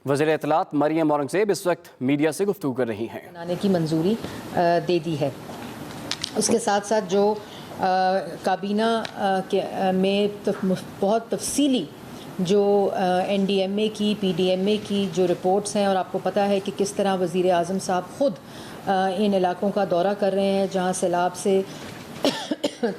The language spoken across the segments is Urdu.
وزیر اطلاعات مریم اورنگزیب اس وقت میڈیا سے گفتگو کر رہی ہیں۔ بنانے کی منظوری دے دی ہے۔ اس کے ساتھ ساتھ جو کابینہ میں بہت تفصیلی جو این ڈی ایم اے کی پی ڈی ایم اے کی جو رپورٹس ہیں، اور آپ کو پتہ ہے کہ کس طرح وزیر اعظم صاحب خود ان علاقوں کا دورہ کر رہے ہیں جہاں سیلاب سے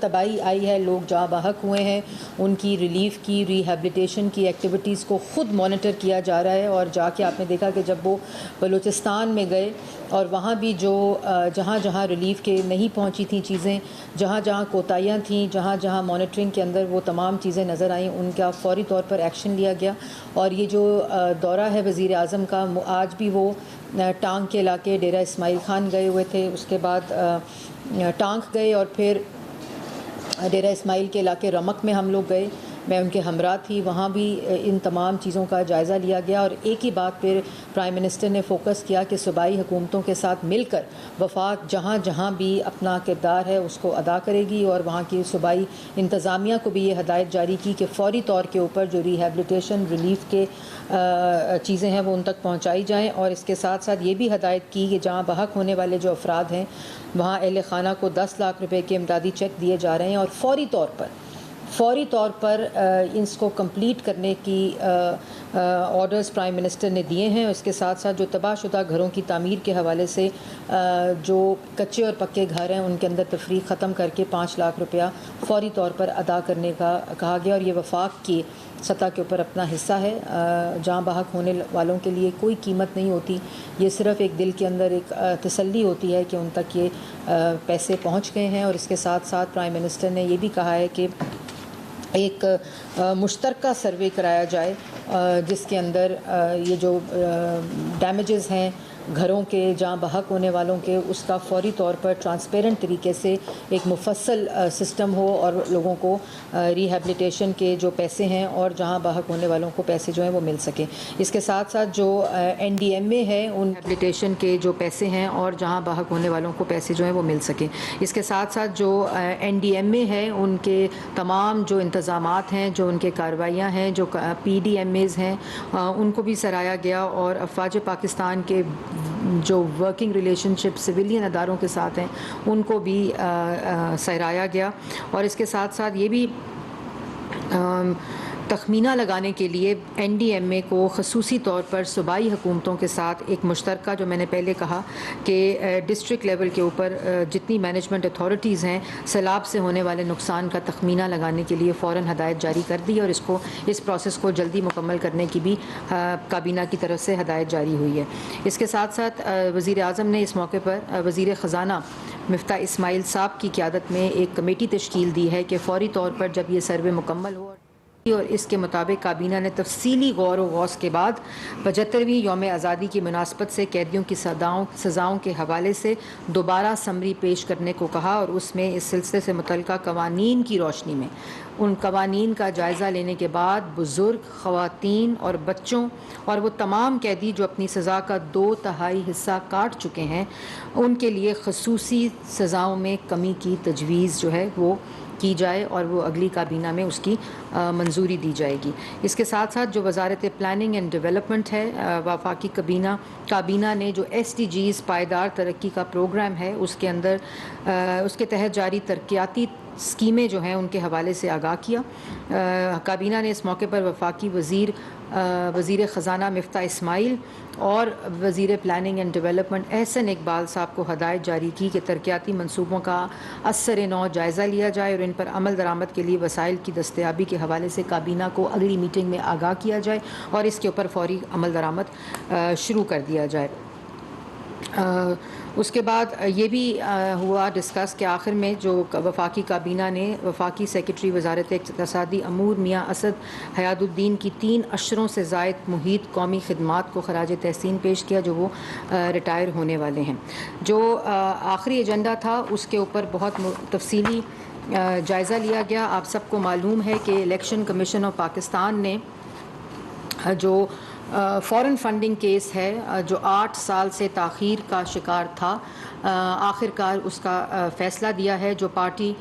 تباہی آئی ہے، لوگ جاں بحق ہوئے ہیں، ان کی ریلیف کی ریہیبلیٹیشن کی ایکٹیویٹیز کو خود مانیٹر کیا جا رہا ہے۔ اور جا کے آپ نے دیکھا کہ جب وہ بلوچستان میں گئے اور وہاں بھی جو جہاں جہاں ریلیف کے نہیں پہنچی تھیں چیزیں، جہاں جہاں کوتاہیاں تھیں، جہاں جہاں مانیٹرنگ کے اندر وہ تمام چیزیں نظر آئیں، ان کا فوری طور پر ایکشن لیا گیا۔ اور یہ جو دورہ ہے وزیر اعظم کا، آج بھی وہ ٹانک کے علاقے ڈیرہ اسماعیل خان گئے ہوئے تھے، اس کے بعد ٹانک گئے اور پھر ڈیرہ اسماعیل کے علاقے رمک میں ہم لوگ گئے، میں ان کے ہمراہ تھی، وہاں بھی ان تمام چیزوں کا جائزہ لیا گیا۔ اور ایک ہی بات پھر پرائم منسٹر نے فوکس کیا کہ صوبائی حکومتوں کے ساتھ مل کر وفاق جہاں جہاں بھی اپنا کردار ہے اس کو ادا کرے گی، اور وہاں کی صوبائی انتظامیہ کو بھی یہ ہدایت جاری کی کہ فوری طور کے اوپر جو ریہیبلیٹیشن ریلیف کے چیزیں ہیں وہ ان تک پہنچائی جائیں۔ اور اس کے ساتھ ساتھ یہ بھی ہدایت کی کہ جہاں بحق ہونے والے جو افراد ہیں وہاں اہل خانہ کو 10 لاکھ روپے کے امدادی چیک دیے جا رہے ہیں، اور فوری طور پر اس کو کمپلیٹ کرنے کی آرڈرز پرائم منسٹر نے دیے ہیں۔ اس کے ساتھ ساتھ جو تباہ شدہ گھروں کی تعمیر کے حوالے سے جو کچے اور پکے گھر ہیں ان کے اندر تفریق ختم کر کے 5 لاکھ روپیہ فوری طور پر ادا کرنے کا کہا گیا۔ اور یہ وفاق کی سطح کے اوپر اپنا حصہ ہے۔ جاں بحق ہونے والوں کے لیے کوئی قیمت نہیں ہوتی، یہ صرف ایک دل کے اندر ایک تسلی ہوتی ہے کہ ان تک یہ پیسے پہنچ گئے ہیں۔ اور اس کے ساتھ ساتھ پرائم منسٹر نے یہ بھی کہا ہے کہ ایک مشترکہ سروے کرایا جائے جس کے اندر یہ جو ڈیمیجز ہیں گھروں کے جاں بحق ہونے والوں کے، اس کا فوری طور پر ٹرانسپیرنٹ طریقے سے ایک مفصل سسٹم ہو اور لوگوں کو ریہیبلیٹیشن کے جو پیسے ہیں اور جہاں بحق ہونے والوں کو پیسے جو ہیں وہ مل سکیں۔ اس کے ساتھ ساتھ جو این ڈی ایم اے ہے ان ریہیبلیٹیشن کے جو پیسے ہیں اور جہاں بحق ہونے والوں کو پیسے جو ہیں وہ مل سکیں۔ اس کے ساتھ ساتھ جو این ڈی ایم اے ہے ان کے تمام جو انتظامات ہیں، جو ان کے کارروائیاں ہیں، جو پی ڈی ایم ایز ہیں، ان کو بھی سراہا گیا، اور افواج پاکستان کے جو ورکنگ ریلیشن شپ سویلین اداروں کے ساتھ ہیں ان کو بھی سراہا گیا۔ اور اس کے ساتھ ساتھ یہ بھی تخمینہ لگانے کے لیے این ڈی ایم اے کو خصوصی طور پر صوبائی حکومتوں کے ساتھ ایک مشترکہ، جو میں نے پہلے کہا کہ ڈسٹرکٹ لیول کے اوپر جتنی مینجمنٹ اتھارٹیز ہیں سیلاب سے ہونے والے نقصان کا تخمینہ لگانے کے لیے فوراً ہدایت جاری کر دی، اور اس پروسیس کو جلدی مکمل کرنے کی بھی کابینہ کی طرف سے ہدایت جاری ہوئی ہے۔ اس کے ساتھ ساتھ وزیر اعظم نے اس موقع پر وزیر خزانہ مفتاح اسماعیل صاحب کی قیادت میں ایک کمیٹی تشکیل دی ہے کہ فوری طور پر جب یہ سروے مکمل ہو اور اس کے مطابق کابینہ نے تفصیلی غور و غوص کے بعد 75ویں یوم آزادی کی مناسبت سے قیدیوں کی سزاؤں کے حوالے سے دوبارہ سمری پیش کرنے کو کہا، اور اس میں اس سلسلے سے متعلقہ قوانین کی روشنی میں ان قوانین کا جائزہ لینے کے بعد بزرگ، خواتین اور بچوں اور وہ تمام قیدی جو اپنی سزا کا 2/3 حصہ کاٹ چکے ہیں ان کے لیے خصوصی سزاؤں میں کمی کی تجویز جو ہے وہ کی جائے، اور وہ اگلی کابینہ میں اس کی منظوری دی جائے گی۔ اس کے ساتھ ساتھ جو وزارت پلاننگ اینڈ ڈیولپمنٹ ہے، وفاقی کابینہ نے جو ایس ڈی جیز پائیدار ترقی کا پروگرام ہے اس کے اندر اس کے تحت جاری ترقیاتی اسکیمیں جو ہیں ان کے حوالے سے آگاہ کیا۔ کابینہ نے اس موقع پر وفاقی وزیر خزانہ مفتاح اسماعیل اور وزیر planning and development Ahsan Iqbal صاحب کو ہدایت جاری کی کہ ترقیاتی منصوبوں کا اثر نو جائزہ لیا جائے اور ان پر عمل درآمد کے لیے وسائل کی دستیابی کے حوالے سے کابینہ کو اگلی میٹنگ میں آگاہ کیا جائے اور اس کے اوپر فوری عمل درآمد شروع کر دیا جائے۔ اس کے بعد یہ بھی ہوا ڈسکس کہ آخر میں جو وفاقی کابینہ نے وفاقی سیکرٹری وزارت اقتصادی امور میاں اسد حیات الدین کی 3 اشروں سے زائد محیط قومی خدمات کو خراج تحسین پیش کیا، جو وہ ریٹائر ہونے والے ہیں۔ جو آخری ایجنڈا تھا اس کے اوپر بہت تفصیلی جائزہ لیا گیا۔ آپ سب کو معلوم ہے کہ الیکشن کمیشن آف پاکستان نے جو فورن فنڈنگ کیس ہے جو 8 سال سے تاخیر کا شکار تھا، آخر کار اس کا فیصلہ دیا ہے۔ جو پارٹی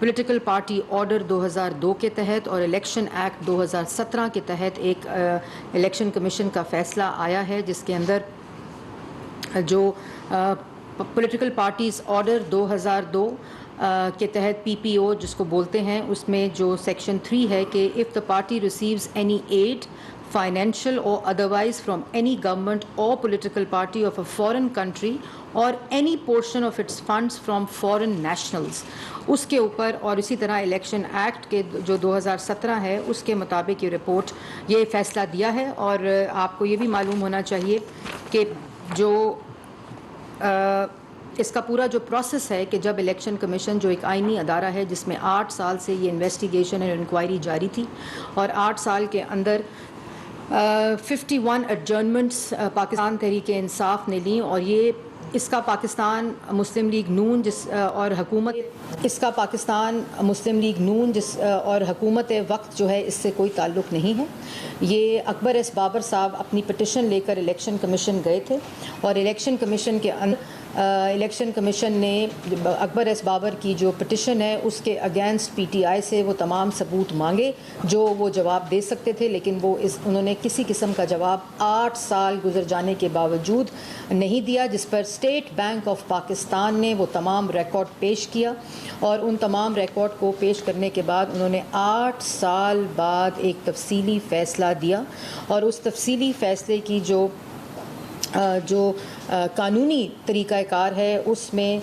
پولیٹیکل پارٹی آرڈر 2002 کے تحت اور الیکشن ایکٹ 2017 کے تحت ایک الیکشن کمیشن کا فیصلہ آیا ہے، جس کے اندر جو پولیٹیکل پارٹیز آرڈر 2002 کے تحت پی پی او جس کو بولتے ہیں، اس میں جو سیکشن 3 ہے کہ if the party receives any aid, financial or otherwise from any government or political party of a foreign country or any portion of its funds from foreign nationals، اس کے اوپر اور اسی طرح الیکشن ایکٹ کے جو 2017 ہے اس کے مطابق یہ رپورٹ یہ فیصلہ دیا ہے۔ اور آپ کو یہ بھی معلوم ہونا چاہیے کہ جو اس کا پورا جو پروسیس ہے کہ جب الیکشن کمیشن جو ایک آئینی ادارہ ہے جس میں 8 سال سے یہ انویسٹیگیشن اور انکوائری جاری تھی اور 8 سال کے اندر 51 ایڈجرنمنٹس پاکستان تحریک انصاف نے لیں، اور یہ اس کا پاکستان مسلم لیگ نون اور حکومت وقت جو ہے اس سے کوئی تعلق نہیں ہے۔ یہ اکبر ایس بابر صاحب اپنی پٹیشن لے کر الیکشن کمیشن گئے تھے، اور الیکشن کمیشن کے الیکشن کمیشن نے اکبر ایس بابر کی جو پٹیشن ہے اس کے اگینسٹ پی ٹی آئی سے وہ تمام ثبوت مانگے جو وہ جواب دے سکتے تھے، لیکن وہ انہوں نے کسی قسم کا جواب 8 سال گزر جانے کے باوجود نہیں دیا، جس پر اسٹیٹ بینک آف پاکستان نے وہ تمام ریکارڈ پیش کیا، اور ان تمام ریکارڈ کو پیش کرنے کے بعد انہوں نے 8 سال بعد ایک تفصیلی فیصلہ دیا، اور اس تفصیلی فیصلے کی جو قانونی طریقہ کار ہے اس میں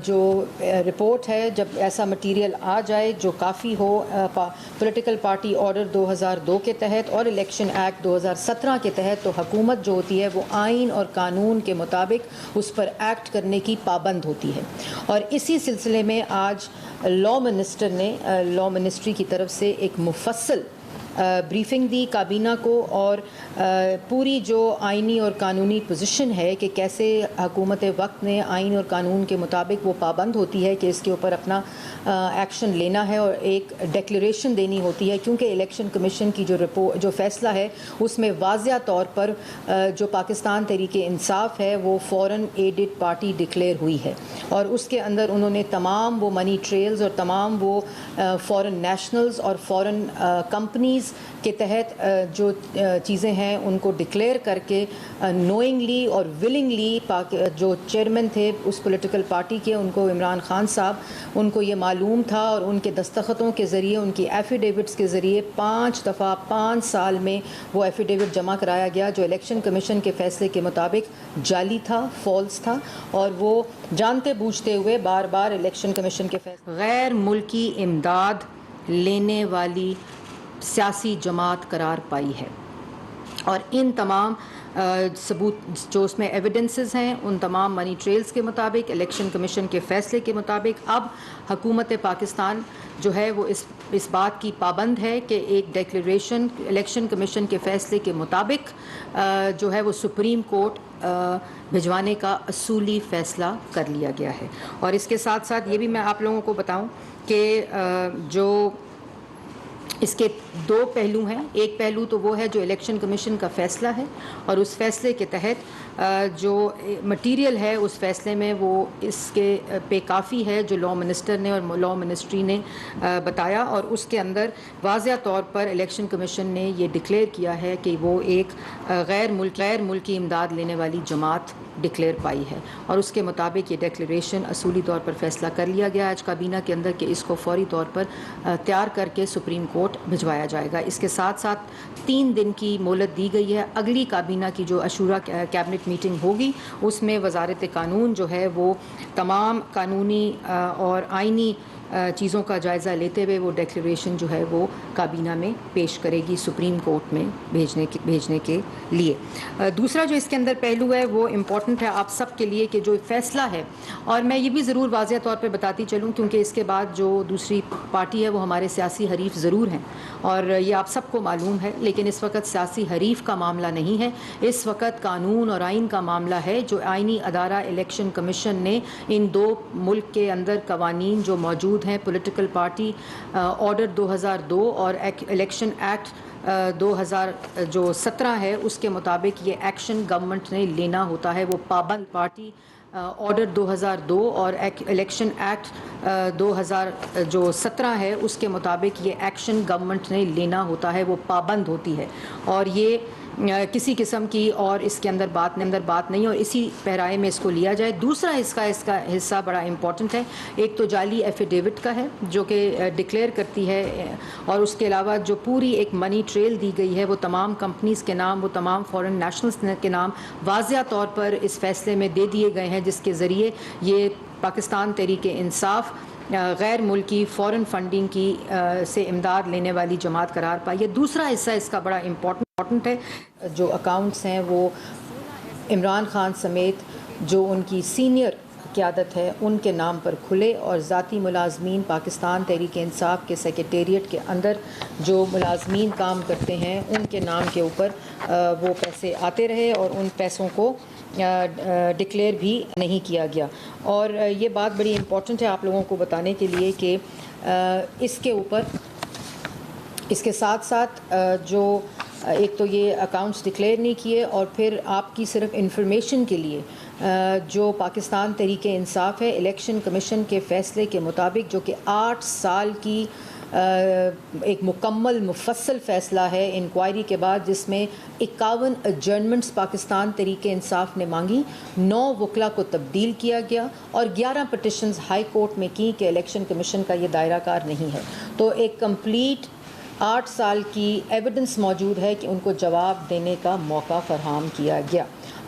جو رپورٹ ہے، جب ایسا مٹیریل آ جائے جو کافی ہو پولیٹیکل پارٹی آرڈر 2002 کے تحت اور الیکشن ایکٹ 2017 کے تحت، تو حکومت جو ہوتی ہے وہ آئین اور قانون کے مطابق اس پر ایکٹ کرنے کی پابند ہوتی ہے۔ اور اسی سلسلے میں آج لا منسٹر نے لا منسٹری کی طرف سے ایک مفصل بریفنگ دی کابینہ کو، اور پوری جو آئینی اور قانونی پوزیشن ہے کہ کیسے حکومت وقت نے آئین اور قانون کے مطابق وہ پابند ہوتی ہے کہ اس کے اوپر اپنا ایکشن لینا ہے اور ایک ڈیکلیریشن دینی ہوتی ہے، کیونکہ الیکشن کمیشن کی جو فیصلہ ہے اس میں واضح طور پر جو پاکستان تحریک انصاف ہے وہ فورن ایڈڈ پارٹی ڈکلیئر ہوئی ہے، اور اس کے اندر انہوں نے تمام وہ منی ٹریلز اور تمام وہ فورن نیشنلز اور فورن کمپنیز کے تحت جو چیزیں ہیں ان کو ڈکلیئر کر کے نوئنگلی اور ولنگلی جو چیئرمین تھے اس پولیٹیکل پارٹی کے، ان کو عمران خان صاحب، ان کو یہ معلوم تھا، اور ان کے دستخطوں کے ذریعے ان کی ایفیڈیوٹس کے ذریعے 5 دفعہ 5 سال میں وہ ایفیڈیوٹ جمع کرایا گیا جو الیکشن کمیشن کے فیصلے کے مطابق جعلی تھا، فالس تھا، اور وہ جانتے بوجھتے ہوئے بار بار الیکشن کمیشن کے فیصلے غیر ملکی امداد لینے والی سیاسی جماعت قرار پائی ہے۔ اور ان تمام ثبوت جو اس میں ایویڈنسز ہیں، ان تمام منی ٹریلز کے مطابق الیکشن کمیشن کے فیصلے کے مطابق اب حکومت پاکستان جو ہے وہ اس بات کی پابند ہے کہ ایک ڈیکلیریشن الیکشن کمیشن کے فیصلے کے مطابق جو ہے وہ سپریم کورٹ بھجوانے کا اصولی فیصلہ کر لیا گیا ہے۔ اور اس کے ساتھ ساتھ یہ بھی میں آپ لوگوں کو بتاؤں کہ جو اس کے 2 پہلو ہیں، ایک پہلو تو وہ ہے جو الیکشن کمیشن کا فیصلہ ہے، اور اس فیصلے کے تحت جو مٹیریل ہے اس فیصلے میں وہ اس کے پہ کافی ہے جو لا منسٹر نے اور لا منسٹری نے بتایا، اور اس کے اندر واضح طور پر الیکشن کمیشن نے یہ ڈکلیئر کیا ہے کہ وہ ایک غیر ملکی امداد لینے والی جماعت ڈکلیئر پائی ہے، اور اس کے مطابق یہ ڈیکلیریشن اصولی طور پر فیصلہ کر لیا گیا آج کابینہ کے اندر کہ اس کو فوری طور پر تیار کر کے سپریم کورٹ بھجوایا جائے گا۔ اس کے ساتھ ساتھ 3 دن کی مہلت دی گئی ہے، اگلی کابینہ کی جو عاشورہ کیبنٹ میٹنگ ہوگی اس میں وزارت قانون جو ہے وہ تمام قانونی اور آئینی چیزوں کا جائزہ لیتے ہوئے وہ ڈیکلیریشن جو ہے وہ کابینہ میں پیش کرے گی سپریم کورٹ میں بھیجنے کے لیے۔ دوسرا جو اس کے اندر پہلو ہے وہ امپورٹنٹ ہے آپ سب کے لیے کہ جو فیصلہ ہے، اور میں یہ بھی ضرور واضح طور پہ بتاتی چلوں کیونکہ اس کے بعد جو دوسری پارٹی ہے وہ ہمارے سیاسی حریف ضرور ہیں اور یہ آپ سب کو معلوم ہے، لیکن اس وقت سیاسی حریف کا معاملہ نہیں ہے، اس وقت قانون اور آئین کا معاملہ ہے جو آئینی ادارہ الیکشن کمیشن نے ان 2 ملک کے اندر قوانین جو موجود ہیں، پولیٹیکل پارٹی آرڈر 2002 اور الیکشن ایکٹ 2017 ہے، اس کے مطابق یہ ایکشن گورنمنٹ نے لینا ہوتا ہے، وہ پابند پارٹی آرڈر 2002 اور الیکشن ایکٹ 2017 ہے اس کے مطابق یہ ایکشن گورنمنٹ نے لینا ہوتا ہے، وہ پابند ہوتی ہے، اور یہ کسی قسم کی اور اس کے اندر بات نہیں، اور اسی پیرائے میں اس کو لیا جائے۔ دوسرا اس کا حصہ بڑا امپورٹنٹ ہے، ایک تو جعلی ایفیڈیوٹ کا ہے جو کہ ڈکلیئر کرتی ہے، اور اس کے علاوہ جو پوری ایک منی ٹریل دی گئی ہے وہ تمام کمپنیز کے نام، وہ تمام فورن نیشنلز کے نام واضح طور پر اس فیصلے میں دے دیے گئے ہیں، جس کے ذریعے یہ پاکستان تحریک انصاف غیر ملکی فورن فنڈنگ کی سے امداد لینے والی جماعت قرار پائی ہے۔ دوسرا حصہ اس کا بڑا امپورٹنٹ ہے، جو اکاؤنٹس ہیں وہ عمران خان سمیت جو ان کی سینئر قیادت ہے ان کے نام پر کھلے، اور ذاتی ملازمین پاکستان تحریک انصاف کے سیکریٹریٹ کے اندر جو ملازمین کام کرتے ہیں ان کے نام کے اوپر وہ پیسے آتے رہے، اور ان پیسوں کو ڈکلیئر بھی نہیں کیا گیا۔ اور یہ بات بڑی امپورٹنٹ ہے آپ لوگوں کو بتانے کے لیے کہ اس کے اوپر اس کے ساتھ ساتھ جو ایک تو یہ اکاؤنٹس ڈکلیئر نہیں کیے، اور پھر آپ کی صرف انفارمیشن کے لیے جو پاکستان تحریک انصاف ہے الیکشن کمیشن کے فیصلے کے مطابق، جو کہ 8 سال کی ایک مکمل مفصل فیصلہ ہے انکوائری کے بعد، جس میں 51 ایڈجرنمنٹس پاکستان تحریک انصاف نے مانگی، 9 وکلا کو تبدیل کیا گیا، اور 11 پٹیشنز ہائی کورٹ میں کی کہ الیکشن کمیشن کا یہ دائرہ کار نہیں ہے۔ تو ایک کمپلیٹ 8 سال کی ایویڈنس موجود ہے کہ ان کو جواب دینے کا موقع فراہم کیا گیا۔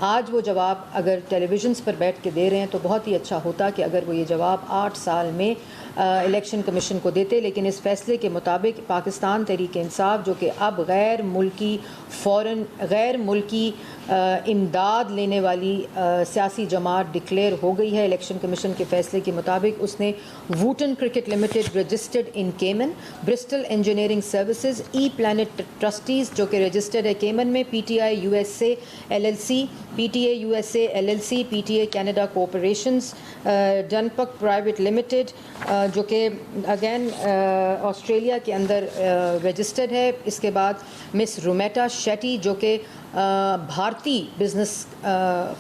آج وہ جواب اگر ٹیلی ویژنس پر بیٹھ کے دے رہے ہیں تو بہت ہی اچھا ہوتا کہ اگر وہ یہ جواب 8 سال میں الیکشن کمیشن کو دیتے، لیکن اس فیصلے کے مطابق پاکستان تحریک انصاف جو کہ اب غیر ملکی امداد لینے والی سیاسی جماعت ڈکلیئر ہو گئی ہے الیکشن کمیشن کے فیصلے کے مطابق، اس نے Wootton cricket limited registered in Cayman, Bristol engineering services, E plant trustees جو کہ رجسٹرڈ ہے کیمن میں، P T I U S A L L C, P T A U S A L L C, P T A Canada cooperations, ڈنپک پرائیویٹ لمیٹڈ جو کہ اگین آسٹریلیا کے اندر رجسٹرڈ ہے۔ اس کے بعد مس رومیٹا شیٹی جو کہ بھارتی بزنس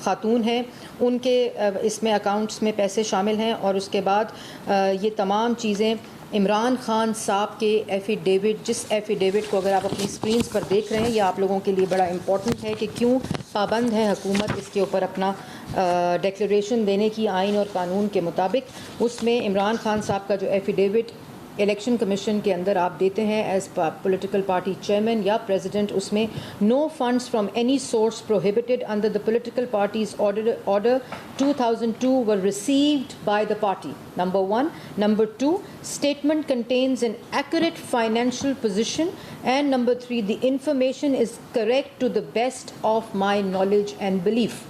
خاتون ہیں، ان کے اس میں اکاؤنٹس میں پیسے شامل ہیں، اور اس کے بعد یہ تمام چیزیں عمران خان صاحب کے ایفیڈیوٹ، جس ایفیڈیوٹ کو اگر آپ اپنی اسکرینز پر دیکھ رہے ہیں، یہ آپ لوگوں کے لیے بڑا امپورٹنٹ ہے کہ کیوں پابند ہے حکومت اس کے اوپر اپنا ڈیکلیریشن دینے کی آئین اور قانون کے مطابق۔ اس میں عمران خان صاحب کا جو ایفیڈیوٹ الیکشن کمیشن کے اندر آپ دیتے ہیں ایز پولیٹیکل پارٹی چیئرمین یا پریزیڈنٹ، اس میں no funds from any source prohibited under the political parties order 2002 were received by the party. Number 1. Number 2, statement contains an accurate financial position, and number 3, the information is correct to the best of my knowledge and belief.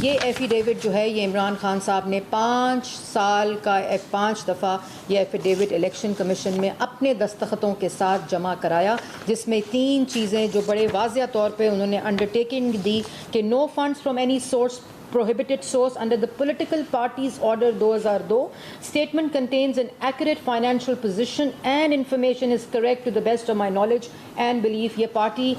یہ ایفیڈیوٹ جو ہے یہ عمران خان صاحب نے 5 سال کا 5 دفعہ یہ ایفیڈیوٹ الیکشن کمیشن میں اپنے دستخطوں کے ساتھ جمع کرایا، جس میں 3 چیزیں جو بڑے واضح طور پہ انہوں نے انڈرٹیکنگ دی کہ no funds from any source prohibited source under the political parties order 2002, statement contains an accurate financial position and information is correct to the best of my knowledge and belief. یہ پارٹی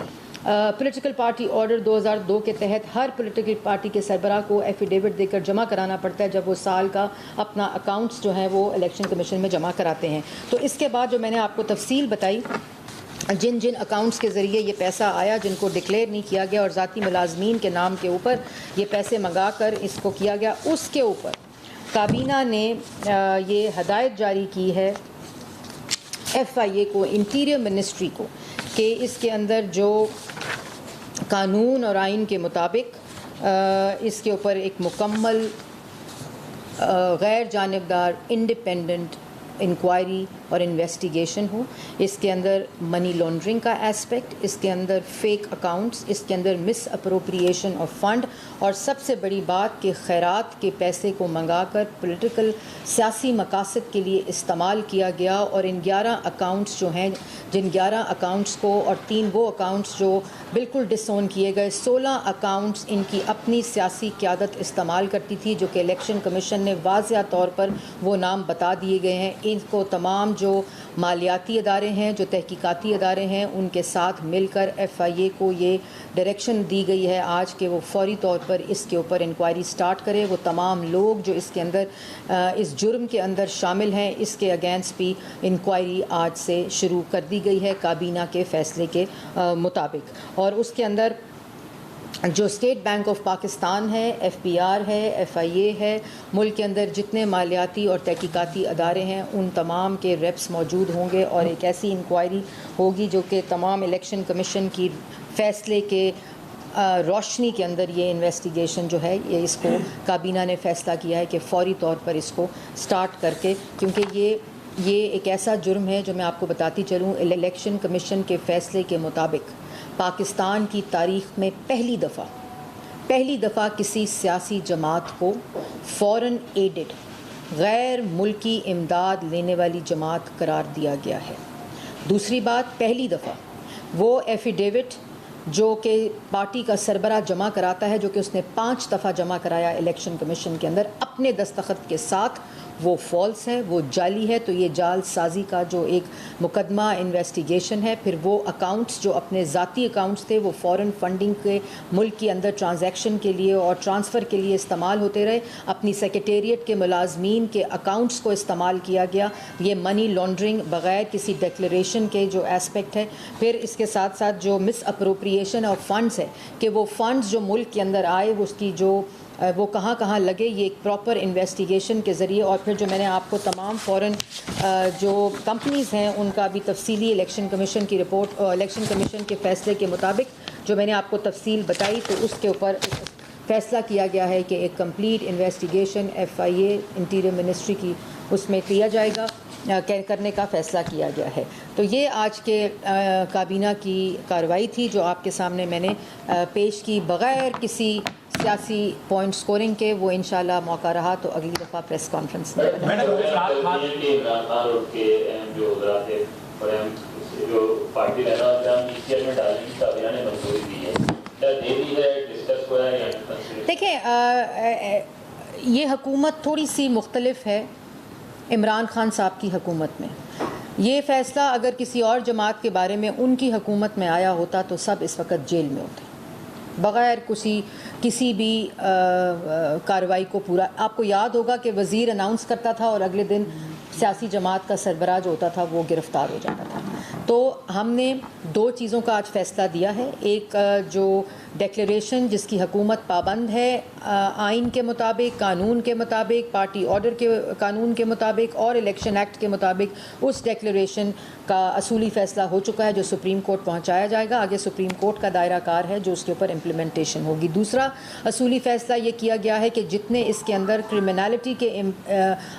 پولیٹیکل پارٹی آرڈر 2002 کے تحت ہر پولیٹیکل پارٹی کے سربراہ کو ایفیڈیوٹ دے کر جمع کرانا پڑتا ہے جب وہ سال کا اپنا اکاؤنٹس جو ہیں وہ الیکشن کمیشن میں جمع کراتے ہیں۔ تو اس کے بعد جو میں نے آپ کو تفصیل بتائی جن اکاؤنٹس کے ذریعے یہ پیسہ آیا جن کو ڈکلیئر نہیں کیا گیا اور ذاتی ملازمین کے نام کے اوپر یہ پیسے منگا کر اس کو کیا گیا، اس کے اوپر کابینہ نے یہ ہدایت جاری کی ہے ایف آئی اے کو، انٹیریئر منسٹری کو، کہ اس کے اندر جو قانون اور آئین کے مطابق اس کے اوپر ایک مکمل غیر جانبدار انڈیپینڈنٹ انکوائری اور انویسٹیگیشن ہو۔ اس کے اندر منی لانڈرنگ کا ایسپیکٹ، اس کے اندر فیک اکاؤنٹس، اس کے اندر مس اپروپریشن آف فنڈ، اور سب سے بڑی بات کہ خیرات کے پیسے کو منگا کر پولیٹیکل سیاسی مقاصد کے لیے استعمال کیا گیا۔ اور ان 11 اکاؤنٹس جو ہیں، جن 11 اکاؤنٹس کو اور 3 وہ اکاؤنٹس جو بالکل ڈس اون کیے گئے، 16 اکاؤنٹس ان کی اپنی سیاسی قیادت استعمال کرتی تھی، جو کہ الیکشن کمیشن نے واضح طور پر وہ نام بتا دیے گئے ہیں۔ کہ اس کو تمام جو مالیاتی ادارے ہیں, جو تحقیقاتی ادارے ہیں, ان کے ساتھ مل کر FIA کو یہ ڈائریکشن دی گئی ہے آج کہ وہ فوری طور پر اس کے اوپر انکوائری سٹارٹ کرے. وہ تمام لوگ جو اس کے اندر اس جرم کے اندر شامل ہیں, اس کے اگینسٹ بھی انکوائری آج سے شروع کر دی گئی ہے کابینہ کے فیصلے کے مطابق. اور اس کے اندر جو اسٹیٹ بینک آف پاکستان ہے, FBR ہے, FIA ہے, ملک کے اندر جتنے مالیاتی اور تحقیقاتی ادارے ہیں ان تمام کے ریپس موجود ہوں گے, اور ایک ایسی انکوائری ہوگی جو کہ تمام الیکشن کمیشن کی فیصلے کے روشنی کے اندر یہ انویسٹیگیشن جو ہے یہ اس کو کابینہ نے فیصلہ کیا ہے کہ فوری طور پر اس کو سٹارٹ کر کے, کیونکہ یہ ایک ایسا جرم ہے جو میں آپ کو بتاتی چلوں, الیکشن کمیشن کے فیصلے کے مطابق پاکستان کی تاریخ میں پہلی دفعہ کسی سیاسی جماعت کو فورن ایڈڈ غیر ملکی امداد لینے والی جماعت قرار دیا گیا ہے. دوسری بات, پہلی دفعہ وہ ایفیڈیوٹ جو کہ پارٹی کا سربراہ جمع کراتا ہے, جو کہ اس نے 5 دفعہ جمع کرایا الیکشن کمیشن کے اندر اپنے دستخط کے ساتھ, وہ فالس ہے, وہ جعلی ہے. تو یہ جعل سازی کا جو ایک مقدمہ انویسٹیگیشن ہے. پھر وہ اکاؤنٹس جو اپنے ذاتی اکاؤنٹس تھے وہ فورن فنڈنگ کے ملک کے اندر ٹرانزیکشن کے لیے اور ٹرانسفر کے لیے استعمال ہوتے رہے, اپنی سیکریٹریٹ کے ملازمین کے اکاؤنٹس کو استعمال کیا گیا. یہ منی لانڈرنگ بغیر کسی ڈیکلریشن کے جو ایسپیکٹ ہے. پھر اس کے ساتھ ساتھ جو مس اپروپریشن آف فنڈز ہے کہ وہ فنڈز جو ملک کے اندر آئے وہ اس کی جو وہ کہاں لگے, یہ ایک پراپر انویسٹیگیشن کے ذریعے. اور پھر جو میں نے آپ کو تمام فورن جو کمپنیز ہیں ان کا بھی تفصیلی الیکشن کمیشن کی رپورٹ, الیکشن کمیشن کے فیصلے کے مطابق جو میں نے آپ کو تفصیل بتائی, تو اس کے اوپر فیصلہ کیا گیا ہے کہ ایک complete investigation FIA interior ministry کی اس میں کیا جائے گا, کرنے کا فیصلہ کیا گیا ہے. تو یہ آج کے کابینہ کی کارروائی تھی جو آپ کے سامنے میں نے پیش کی بغیر کسی سیاسی پوائنٹ سکورنگ کے. وہ انشاءاللہ موقع رہا تو اگلی دفعہ پریس کانفرنس میں دیکھیں, یہ حکومت تھوڑی سی مختلف ہے عمران خان صاحب کی حکومت میں. یہ فیصلہ اگر کسی اور جماعت کے بارے میں ان کی حکومت میں آیا ہوتا تو سب اس وقت جیل میں ہوتے بغیر کسی بھی کارروائی کو پورا. آپ کو یاد ہوگا کہ وزیر اناؤنس کرتا تھا اور اگلے دن سیاسی جماعت کا سربراہ جو ہوتا تھا وہ گرفتار ہو جاتا تھا. تو ہم نے 2 چیزوں کا آج فیصلہ دیا ہے. ایک جو ڈیکلیریشن جس کی حکومت پابند ہے آئین کے مطابق, قانون کے مطابق, پارٹی آرڈر کے قانون کے مطابق اور الیکشن ایکٹ کے مطابق, اس ڈیکلیریشن کا اصولی فیصلہ ہو چکا ہے جو سپریم کورٹ پہنچایا جائے گا. آگے سپریم کورٹ کا دائرہ کار ہے جو اس کے اوپر امپلیمنٹیشن ہوگی. دوسرا اصولی فیصلہ یہ کیا گیا ہے کہ جتنے اس کے اندر کرمنالٹی کے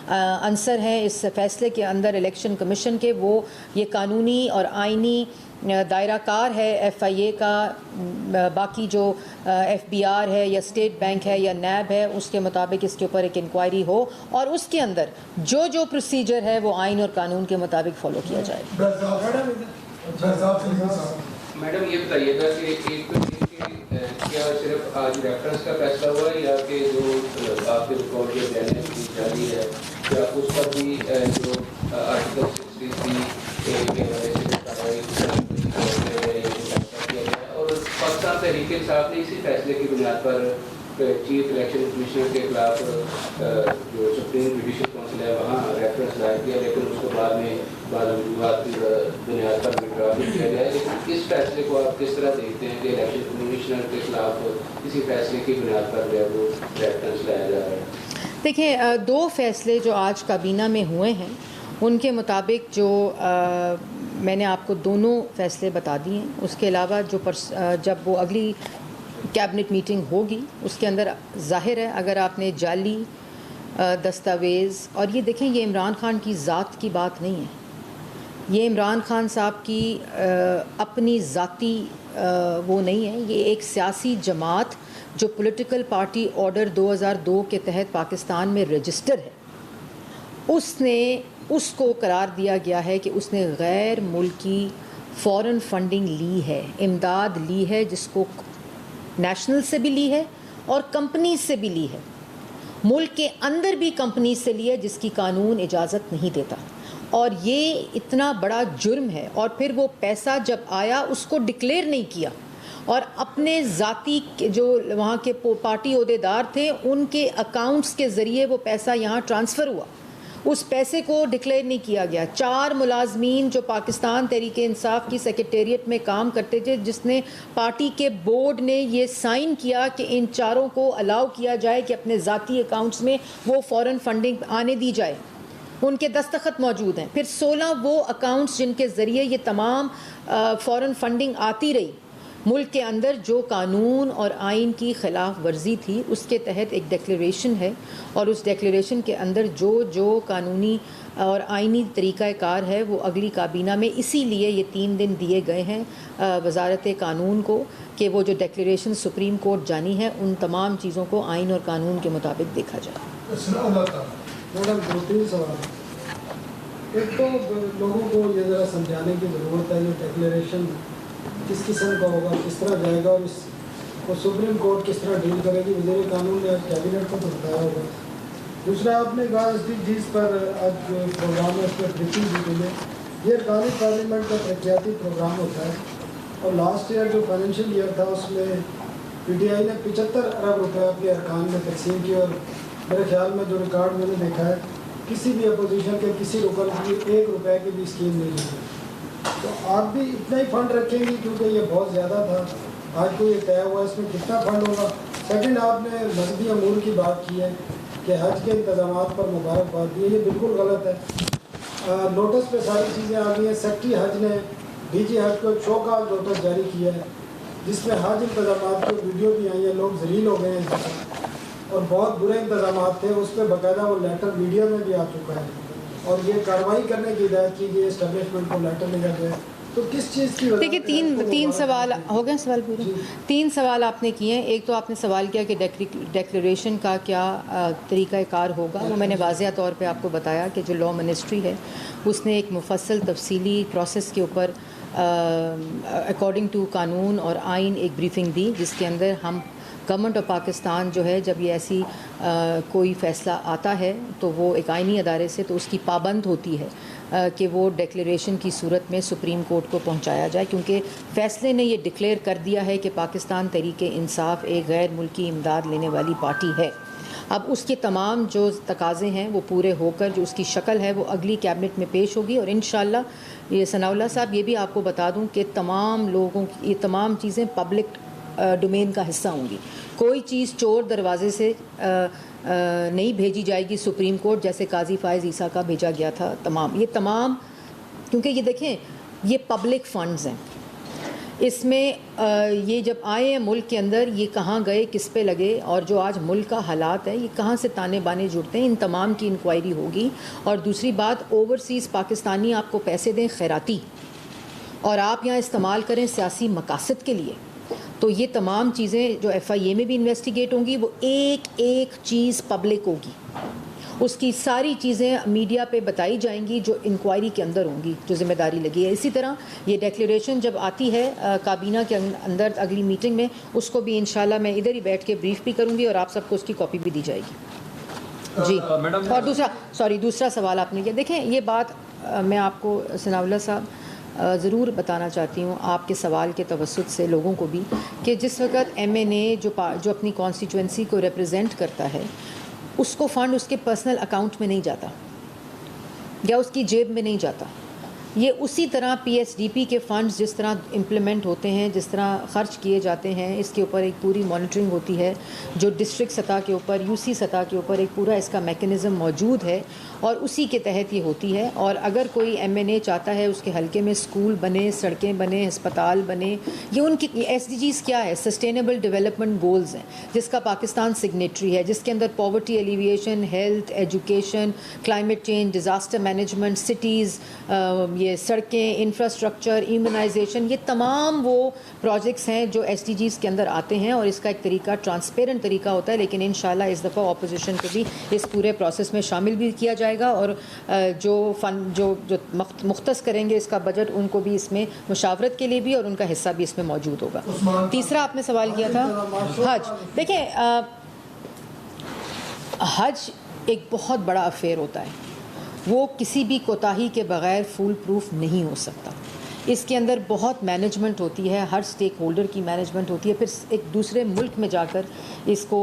عنصر ہیں اس فیصلے کے اندر الیکشن کمیشن کے, وہ یہ قانونی اور آئینی دائرہ کار ہے FIA کا. باقی جو FBR ہے یا اسٹیٹ بینک ہے یا NAB ہے اس کے مطابق اس کے اوپر ایک انکوائری ہو اور اس کے اندر جو پروسیجر ہے وہ آئین اور قانون کے مطابق فالو کیا جائے. میڈم یہ بتائیے گا کہ کیا صرف آج ریفرنس کا فیصلہ ہوا ہے یا کہ جو آپ کے ریکارڈ کے بیان کی جاری ہے کیا اس پر بھی جو آرٹیکل 63 کے حوالے سے کارروائی کیا گیا ہے؟ اور پاکستان تحریک انصاف نے اسی فیصلے کی بنیاد پر چیف الیکشن کمشنر کے خلاف جو سپریم جوڈیشل کونسل ہے وہاں ریفرنس دائر کیا, لیکن اس کو بعد میں بعض وجوہات کی بنیاد پر وڈرا بھی کیا گیا ہے. لیکن اس فیصلے کو آپ کس طرح دیکھتے ہیں کہ الیکشن کمشنر کے خلاف اسی فیصلے کی بنیاد پر جو ہے وہ ریفرنس لایا جا رہا ہے؟ دیکھیں, 2 فیصلے جو آج کابینہ میں ہوئے ہیں ان کے مطابق جو میں نے آپ کو دونوں فیصلے بتا دیے ہیں. اس کے علاوہ جو جب وہ اگلی کیبنٹ میٹنگ ہوگی اس کے اندر ظاہر ہے اگر آپ نے جعلی دستاویز, اور یہ دیکھیں یہ عمران خان کی ذات کی بات نہیں ہے, یہ عمران خان صاحب کی اپنی ذاتی وہ نہیں ہے, یہ ایک سیاسی جماعت جو پولیٹیکل پارٹی آرڈر 2002 کے تحت پاکستان میں رجسٹر ہے, اس کو قرار دیا گیا ہے کہ اس نے غیر ملکی فورن فنڈنگ لی ہے, امداد لی ہے, جس کو نیشنل سے بھی لی ہے اور کمپنیز سے بھی لی ہے, ملک کے اندر بھی کمپنیز سے لی ہے جس کی قانون اجازت نہیں دیتا. اور یہ اتنا بڑا جرم ہے. اور پھر وہ پیسہ جب آیا اس کو ڈکلیئر نہیں کیا, اور اپنے ذاتی جو وہاں کے پارٹی عہدیدار تھے ان کے اکاؤنٹس کے ذریعے وہ پیسہ یہاں ٹرانسفر ہوا, اس پیسے کو ڈکلیئر نہیں کیا گیا. 4 ملازمین جو پاکستان تحریک انصاف کی سیکریٹریٹ میں کام کرتے تھے, جس نے پارٹی کے بورڈ نے یہ سائن کیا کہ ان 4 کو الاؤ کیا جائے کہ اپنے ذاتی اکاؤنٹس میں وہ فورن فنڈنگ آنے دی جائے, ان کے دستخط موجود ہیں. پھر 16 وہ اکاؤنٹس جن کے ذریعے یہ تمام فورن فنڈنگ آتی رہی ملک کے اندر, جو قانون اور آئین کی خلاف ورزی تھی, اس کے تحت ایک ڈیکلیریشن ہے, اور اس ڈیکلیریشن کے اندر جو قانونی اور آئینی طریقہ کار ہے وہ اگلی کابینہ میں اسی لیے یہ 3 دن دیے گئے ہیں وزارت قانون کو کہ وہ جو ڈیکلیریشن سپریم کورٹ جانی ہے ان تمام چیزوں کو آئین اور قانون کے مطابق دیکھا جائے. میڈم 2-3 سوال. ایک تو لوگوں کو یہ ذرا سمجھانے کی ضرورت ہے یہ ڈیکلیریشن کس قسم کا ہوگا, کس طرح جائے گا, اور اس کو سپریم کورٹ کس طرح ڈیل کرے گی. وزیر قانون نے آج کیبنٹ کو تو بتایا ہوگا. دوسرا آپ نے کہا SDGs پر آج پروگرام ہے, اس پر بریفنگ دی گئی ہے. یہ ارکان پارلیمنٹ کا ترقیاتی پروگرام ہوتا ہے, اور لاسٹ ایئر جو فائنینشیل ایئر تھا اس میں PTI نے 75 ارب روپے اپنے ارکان میں تقسیم کیے, اور میرے خیال میں جو ریکارڈ میں نے دیکھا ہے کسی بھی اپوزیشن کے کسی رکن کی 1 روپے کی بھی اسکیم نہیں ہے. تو آپ بھی اتنا ہی فنڈ رکھیں گی کیونکہ یہ بہت زیادہ تھا, آج کو یہ طے ہوا اس میں کتنا فنڈ ہوگا. سیکنڈ, آپ نے مذہبی امور کی بات کی ہے کہ حج کے انتظامات پر مبارکباد دی ہے, یہ بالکل غلط ہے. نوٹس پہ ساری چیزیں آ گئی ہیں. سیکٹری حج نے DG حج کو ایک شو کا نوٹس جاری کیا ہے جس میں حج انتظامات کی ویڈیو بھی آئی ہیں. لوگ ذلیل ہو گئے ہیں اور بہت برے انتظامات تھے, اس پہ باقاعدہ وہ لیٹر میڈیا میں بھی آ چکا ہے, اور یہ کارروائی کرنے کی ہدایت کی گئی اسٹیبلشمنٹ کو لیٹر لکھا گیا. تو کس چیز کی دیکھیے تین سوال ہو گئے. سوال پورے 3 سوال آپ نے کیے ہیں. ایک تو آپ نے سوال کیا کہ ڈیکلیریشن کا کیا طریقہ کار ہوگا. وہ میں نے واضح طور پہ آپ کو بتایا کہ جو لا منسٹری ہے اس نے ایک مفصل تفصیلی پروسیس کے اوپر اکارڈنگ ٹو قانون اور آئین ایک بریفنگ دی, جس کے اندر ہم گورنمنٹ آف پاکستان جو ہے جب یہ ایسی کوئی فیصلہ آتا ہے تو وہ ایک آئینی ادارے سے تو اس کی پابند ہوتی ہے کہ وہ ڈیکلیریشن کی صورت میں سپریم کورٹ کو پہنچایا جائے, کیونکہ فیصلے نے یہ ڈکلیئر کر دیا ہے کہ پاکستان تحریک انصاف ایک غیر ملکی امداد لینے والی پارٹی ہے. اب اس کے تمام جو تقاضے ہیں وہ پورے ہو کر جو اس کی شکل ہے وہ اگلی کیبنٹ میں پیش ہوگی, اور انشاءاللہ یہ ثناء اللہ صاحب یہ بھی آپ کو بتا دوں کہ تمام لوگوں کی یہ تمام چیزیں پبلک ڈومین کا حصہ ہوں گی. کوئی چیز چور دروازے سے نہیں بھیجی جائے گی سپریم کورٹ, جیسے قاضی فائز عیسیٰ کا بھیجا گیا تھا. یہ تمام کیونکہ یہ دیکھیں یہ پبلک فنڈز ہیں, اس میں یہ جب آئے ہیں ملک کے اندر یہ کہاں گئے, کس پہ لگے, اور جو آج ملک کا حالات ہے یہ کہاں سے تانے بانے جڑتے ہیں, ان تمام کی انکوائری ہوگی. اور دوسری بات, اوورسیز پاکستانی آپ کو پیسے دیں خیراتی اور آپ یہاں استعمال کریں سیاسی مقاصد کے لیے, تو یہ تمام چیزیں جو FIA میں بھی انویسٹیگیٹ ہوں گی, وہ ایک ایک چیز پبلک ہوگی, اس کی ساری چیزیں میڈیا پہ بتائی جائیں گی جو انکوائری کے اندر ہوں گی, جو ذمہ داری لگی ہے. اسی طرح یہ ڈیکلیریشن جب آتی ہے کابینہ کے اندر اگلی میٹنگ میں, اس کو بھی انشاءاللہ میں ادھر ہی بیٹھ کے بریف بھی کروں گی اور آپ سب کو اس کی کاپی بھی دی جائے گی. جی, اور دوسرا سوال آپ نے کیا. دیکھیں یہ بات میں آپ کو ثناء اللہ صاحب ضرور بتانا چاہتی ہوں آپ کے سوال کے توسط سے لوگوں کو بھی, کہ جس وقت MNA جو اپنی کانسٹیچوئنسی کو ریپرزینٹ کرتا ہے اس کو فنڈ اس کے پرسنل اکاؤنٹ میں نہیں جاتا یا اس کی جیب میں نہیں جاتا. یہ اسی طرح PSDP کے فنڈز جس طرح امپلیمنٹ ہوتے ہیں, جس طرح خرچ کیے جاتے ہیں, اس کے اوپر ایک پوری مانیٹرنگ ہوتی ہے جو ڈسٹرکٹ سطح کے اوپر, UC سطح کے اوپر ایک پورا اس کا میکنزم موجود ہے, اور اسی کے تحت یہ ہوتی ہے. اور اگر کوئی MNA چاہتا ہے اس کے حلقے میں اسکول بنے, سڑکیں بنے, ہسپتال بنے, یہ ان کی SDGs کیا ہے, سسٹینیبل ڈیولپمنٹ گولز ہیں جس کا پاکستان سگنیٹری ہے, جس کے اندر poverty alleviation, health, education, climate change, disaster management, cities, یہ سڑکیں, انفراسٹرکچر, ایمونائزیشن, یہ تمام وہ پروجیکٹس ہیں جو SDGs کے اندر آتے ہیں. اور اس کا ایک طریقہ ٹرانسپیرنٹ طریقہ ہوتا ہے, لیکن انشاءاللہ اس دفعہ اپوزیشن کو بھی اس پورے پروسیس میں شامل بھی کیا جائے گا, اور جو مختص کریں گے اس کا بجٹ ان کو بھی اس میں مشاورت کے لیے بھی, اور ان کا حصہ بھی اس میں موجود ہوگا. تیسرا آپ نے سوال کیا تھا حج. دیکھیں حج ایک بہت بڑا افیئر ہوتا ہے, وہ کسی بھی کوتاہی کے بغیر فول پروف نہیں ہو سکتا. اس کے اندر بہت مینجمنٹ ہوتی ہے, ہر سٹیک ہولڈر کی مینجمنٹ ہوتی ہے, پھر ایک دوسرے ملک میں جا کر اس کو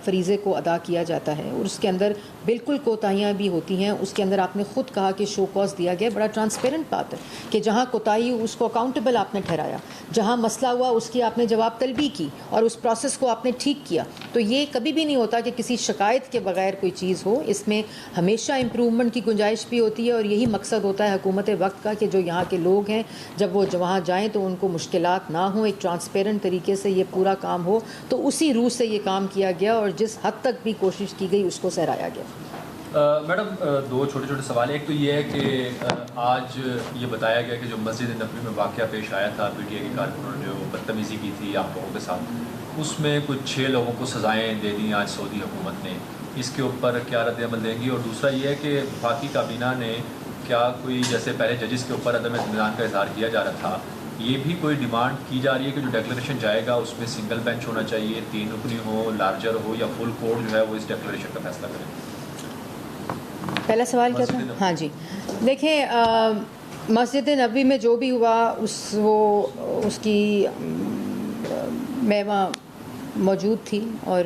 فریضے کو ادا کیا جاتا ہے, اور اس کے اندر بالکل کوتاہیاں بھی ہوتی ہیں. اس کے اندر آپ نے خود کہا کہ شو کاز دیا گیا, بڑا ٹرانسپیرنٹ بات ہے کہ جہاں کوتاہی اس کو اکاؤنٹیبل آپ نے ٹھہرایا, جہاں مسئلہ ہوا اس کی آپ نے جواب طلبی کی اور اس پروسیس کو آپ نے ٹھیک کیا. تو یہ کبھی بھی نہیں ہوتا کہ کسی شکایت کے بغیر کوئی چیز ہو. اس میں ہمیشہ امپروومنٹ کی گنجائش بھی ہوتی ہے, اور یہی مقصد ہوتا ہے حکومت وقت کا کہ جو یہاں کے لوگ ہیں جب وہ وہاں جائیں تو ان کو مشکلات نہ ہوں, ایک ٹرانسپیرنٹ طریقے سے یہ پورا کام ہو. تو اسی روح سے یہ کام کیا گیا, اور جس حد تک بھی کوشش کی گئی اس کو سہرایا گیا. میڈم دو چھوٹے چھوٹے سوال ہیں. ایک تو یہ ہے کہ آج یہ بتایا گیا کہ جو مسجد نبوی میں واقعہ پیش آیا تھا پی ٹی آئی کے کارکنوں نے جو بدتمیزی کی تھی آپ لوگوں کے ساتھ, اس میں کچھ 6 لوگوں کو سزائیں دے دیں آج سعودی حکومت نے, اس کے اوپر کیا رد عمل دیں گی؟ اور دوسرا یہ ہے کہ وفاقی کابینہ نے کیا کوئی, جیسے پہلے ججز کے اوپر عدم اطمینان کا اظہار کیا جا رہا تھا, یہ بھی کوئی ڈیمانڈ کی جا رہی ہے کہ جو ڈیکلیریشن جائے گا اس میں سنگل بینچ ہونا چاہیے, 3 رکنی ہو, لارجر ہو, یا فل کورٹ جو ہے وہ اس ڈیکلیریشن کا فیصلہ کرے؟ پہلا سوال کیا تھا؟ ہاں جی, دیکھیں مسجد نبوی میں جو بھی ہوا اس کی میں وہاں موجود تھی, اور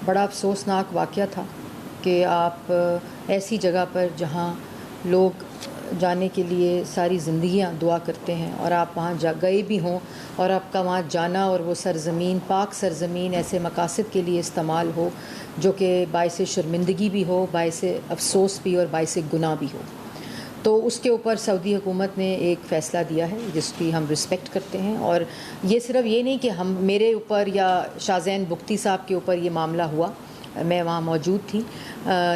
بڑا افسوسناک واقعہ تھا کہ آپ ایسی جگہ پر جہاں لوگ جانے کے لیے ساری زندگیاں دعا کرتے ہیں, اور آپ وہاں گئے بھی ہوں, اور آپ کا وہاں جانا اور وہ سرزمین, پاک سرزمین ایسے مقاصد کے لیے استعمال ہو جو کہ باعث شرمندگی بھی ہو, باعث افسوس بھی, اور باعث گناہ بھی ہو. تو اس کے اوپر سعودی حکومت نے ایک فیصلہ دیا ہے جس کی ہم رسپیکٹ کرتے ہیں. اور یہ صرف یہ نہیں کہ میرے اوپر یا شاہ بگٹی صاحب کے اوپر یہ معاملہ ہوا, میں وہاں موجود تھی,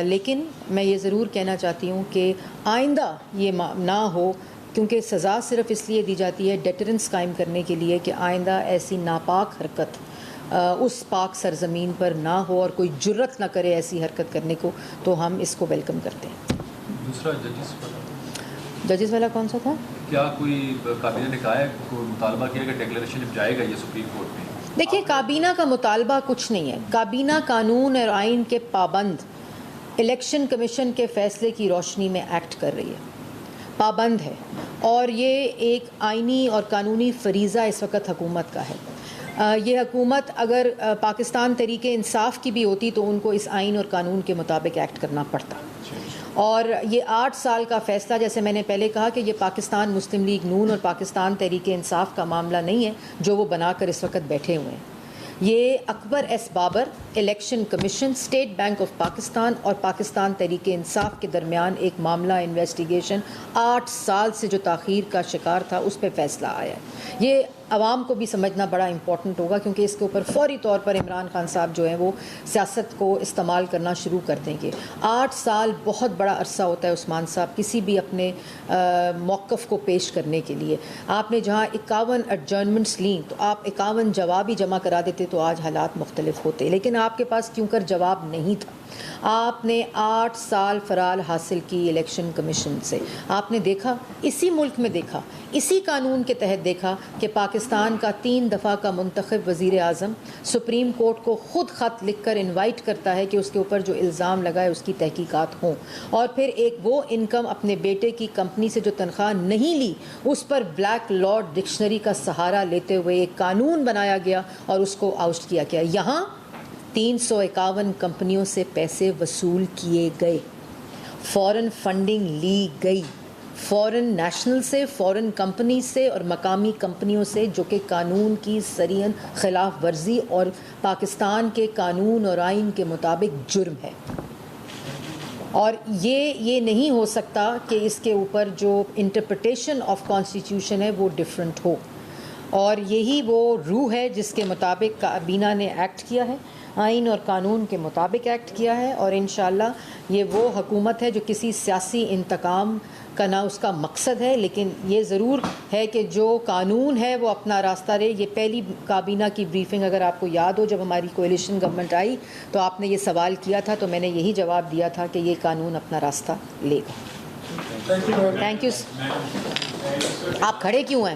لیکن میں یہ ضرور کہنا چاہتی ہوں کہ آئندہ یہ نہ ہو, کیونکہ سزا صرف اس لیے دی جاتی ہے ڈیٹرنس قائم کرنے کے لیے کہ آئندہ ایسی ناپاک حرکت اس پاک سرزمین پر نہ ہو اور کوئی جرت نہ کرے ایسی حرکت کرنے کو. تو ہم اس کو ویلکم کرتے ہیں. دوسرا ججز والا کون سا تھا؟ کیا کوئی کابینہ نے کہا ہے, کوئی مطالبہ کیا کہ ڈیکلیریشن جب جائے گا یہ سپریم کورٹ میں؟ دیکھیے, کابینہ کا مطالبہ کچھ نہیں ہے. کابینہ قانون اور آئین کے پابند, الیکشن کمیشن کے فیصلے کی روشنی میں ایکٹ کر رہی ہے, پابند ہے, اور یہ ایک آئینی اور قانونی فریضہ اس وقت حکومت کا ہے. یہ حکومت اگر پاکستان تحریک انصاف کی بھی ہوتی تو ان کو اس آئین اور قانون کے مطابق ایکٹ کرنا پڑتا. اور یہ 8 سال کا فیصلہ, جیسے میں نے پہلے کہا کہ یہ پاکستان مسلم لیگ نون اور پاکستان تحریک انصاف کا معاملہ نہیں ہے جو وہ بنا کر اس وقت بیٹھے ہوئے ہیں. یہ Akbar S Babar, election commission, state bank of Pakistan اور پاکستان تحریک انصاف کے درمیان ایک معاملہ انویسٹیگیشن 8 سال سے جو تاخیر کا شکار تھا اس پہ فیصلہ آیا ہے. یہ عوام کو بھی سمجھنا بڑا امپورٹنٹ ہوگا, کیونکہ اس کے اوپر فوری طور پر عمران خان صاحب جو ہیں وہ سیاست کو استعمال کرنا شروع کر دیں گے. 8 سال بہت بڑا عرصہ ہوتا ہے عثمان صاحب کسی بھی اپنے موقف کو پیش کرنے کے لیے. آپ نے جہاں 51 ایڈجرنمنٹس لیں تو آپ 51 جواب ہی جمع کرا دیتے تو آج حالات مختلف ہوتے, لیکن آپ کے پاس کیوں کر جواب نہیں تھا. آپ نے 8 سال فرال حاصل کی الیکشن کمیشن سے. آپ نے دیکھا, اسی ملک میں دیکھا, اسی قانون کے تحت دیکھا کہ پاکستان کا 3 دفعہ کا منتخب وزیر اعظم سپریم کورٹ کو خود خط لکھ کر انوائٹ کرتا ہے کہ اس کے اوپر جو الزام لگا ہے اس کی تحقیقات ہوں, اور پھر ایک وہ انکم اپنے بیٹے کی کمپنی سے جو تنخواہ نہیں لی اس پر بلیک لاء ڈکشنری کا سہارا لیتے ہوئے ایک قانون بنایا گیا اور اس کو آؤسٹ کیا گیا. یہاں 351 کمپنیوں سے پیسے وصول کیے گئے, فورن فنڈنگ لی گئی, فورن نیشنل سے, فورن کمپنی سے اور مقامی کمپنیوں سے, جو کہ قانون کی صریحاً خلاف ورزی اور پاکستان کے قانون اور آئین کے مطابق جرم ہے. اور یہ نہیں ہو سکتا کہ اس کے اوپر جو انٹرپریٹیشن آف کانسٹیٹیوشن ہے وہ ڈفرینٹ ہو, اور یہی وہ روح ہے جس کے مطابق کابینہ نے ایکٹ کیا ہے, آئین اور قانون کے مطابق ایکٹ کیا ہے. اور انشاءاللہ یہ وہ حکومت ہے جو کسی سیاسی انتقام کا نہ اس کا مقصد ہے, لیکن یہ ضرور ہے کہ جو قانون ہے وہ اپنا راستہ رہے. یہ پہلی کابینہ کی بریفنگ اگر آپ کو یاد ہو, جب ہماری کولیشن گورنمنٹ آئی تو آپ نے یہ سوال کیا تھا, تو میں نے یہی جواب دیا تھا کہ یہ قانون اپنا راستہ لے گا. Thank you. آپ کھڑے کیوں ہیں؟